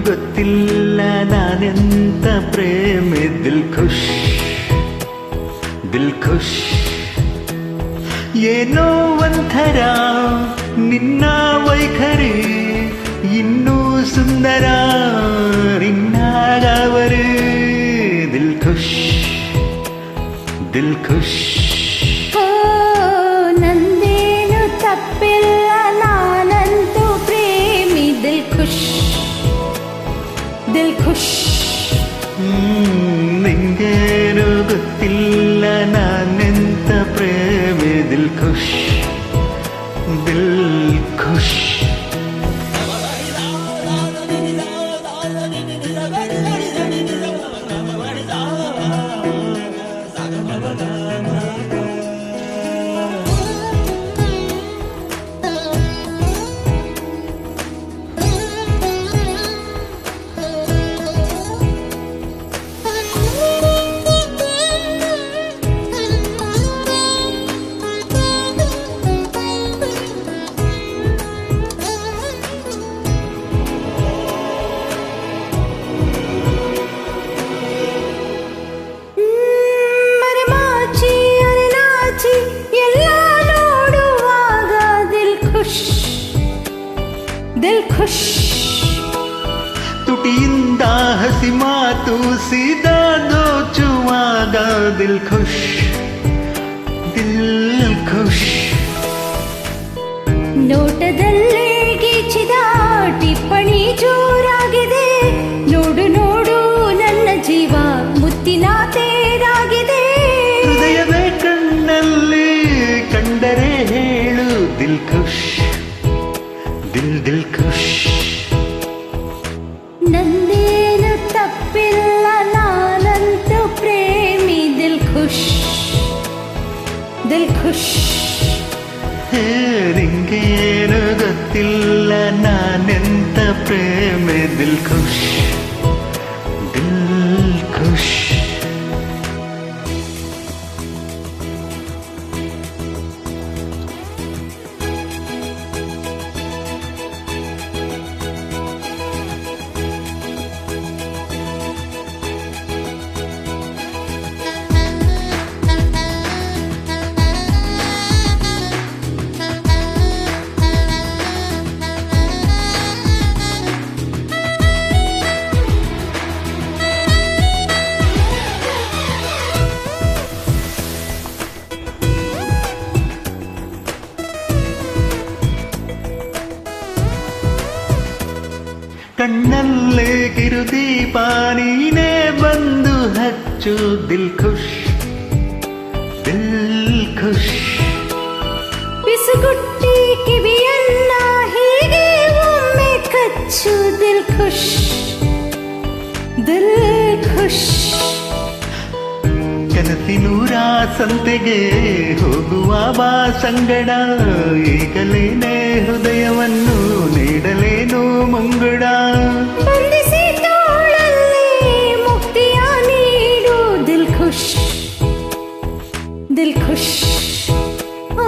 ಗೊತ್ತಿಲ್ಲ ನಾನೆಂತ ಪ್ರೇಮಿ ದಿಲ್ ಖುಷ್ ದಿಲ್ ಖುಷ್ ಏನೋ ಒಂಥರ ನಿನ್ನ ವೈಖರಿ ಇನ್ನೂ ಸುಂದರ ನಿನ್ನಾಗವರು ದಿಲ್ ಖುಷ್ ದಿಲ್ ಖುಷ್ ನಂದೇನು ತಪ್ಪಿಲ್ಲ ನಾನಂತೂ ಪ್ರೇಮಿ ದಿಲ್ ಖುಷ್ ದಿಲ್ ಖುಷ್ ನಿಂಗೇನು ಗೊತ್ತಿಲ್ಲ ನಾನೆಂತ ಪ್ರೇಮಿ ದಿಲ್ ಖುಷ್ ದಿಲ್ ಖುಷ್ ದಿಲ್ ಖುಷ್ ತುಟಿಯಿಂದ ಹಸಿ ಮಾತು ಸೀದಾ ದೋಚುವಾಗ ದಿಲ್ ಖುಷ್ ದಿಲ್ ಖುಷ್ ನೋಟದಲ್ಲೇ ಗೀಚಿದ ಟಿಪ್ಪಣಿ ಜೋರಾಗಿದೆ ನೋಡು ನೋಡು ನನ್ನ ಜೀವ ಮುತ್ತಿನ ತೇರಾಗಿದೆ ಹೃದಯವೇ ಕಣ್ಣಲ್ಲಿ ಕಂಡರೆ ಹೇಳು ದಿಲ್ ಖುಷ್ ದಿಲ್ ದಿಲ್ ಖುಷ್ ನಂದೇನು ತಪ್ಪಿಲ್ಲ ನಾನಂತೂ ಪ್ರೇಮಿ ದಿಲ್ ಖುಷ್ ದಿಲ್ ಖುಷ್ ನಿಂಗೇನು ಗೊತ್ತಿಲ್ಲ ನಾನೆಂತ ಪ್ರೇಮಿ ದಿಲ್ ಖುಷ್ ದಿಲ್ ಖುಷ್ ಕಣ್ಣಲ್ಲೇ ಕಿರುದೀಪ ನೀನೇ ಬಂದು ಹಚ್ಚು ದಿಲ್ ಖುಷ್ ದಿಲ್ ಖುಷ್ ಬಿಸುಗುಟ್ಟಿ ಕಿವಿಯನ್ನ ಹೀಗೆ ಒಮ್ಮೆ ಕಚ್ಚು ದಿಲ್ ಖುಷ್ ದಿಲ್ ಖುಷ್ ಕನಸಿನೂರ ಸಂತೆಗೆ ಹೋಗುವ ಬಾ ಸಂಗಡ ಈಗಲೇನೆ ಹೃದಯವನ್ನು ನೀಡಲೇನು ಮುಂಗಡ ಬಂಧಿಸಿ ತೋಳಲ್ಲಿ ಮುಕ್ತಿಯ ನೀಡು ದಿಲ್ ಖುಷ್ ದಿಲ್ ಖುಷ್ ಓ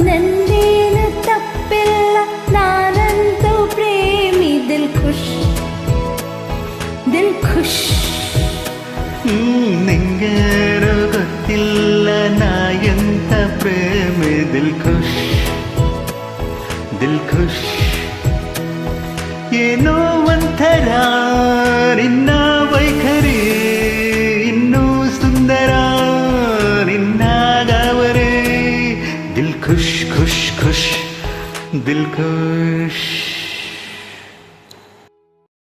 ನಂದೇನು ತಪ್ಪಿಲ್ಲ ನಾನಂತೂ ಪ್ರೇಮಿ ದಿಲ್ ಖುಷ್ ದಿಲ್ ಖುಷ್ ನಿಂಗೇನು ಗೊತ್ತಿಲ್ಲ ನಾ ಎಂತ ಪ್ರೇಮಿ ದಿಲ್ ಖುಷ್ ದಿಲ್ ಖುಷ್ ಏನೋ ಒಂಥರ ನಿನ್ನ ವೈಖರಿ ಇನ್ನೂ ಸುಂದರ ನಿನ್ನಾಗವರೇ ದಿಲ್ ಖುಷ್ ಖುಷ್ ಖುಷ್ ದಿಲ್ ಖುಷ್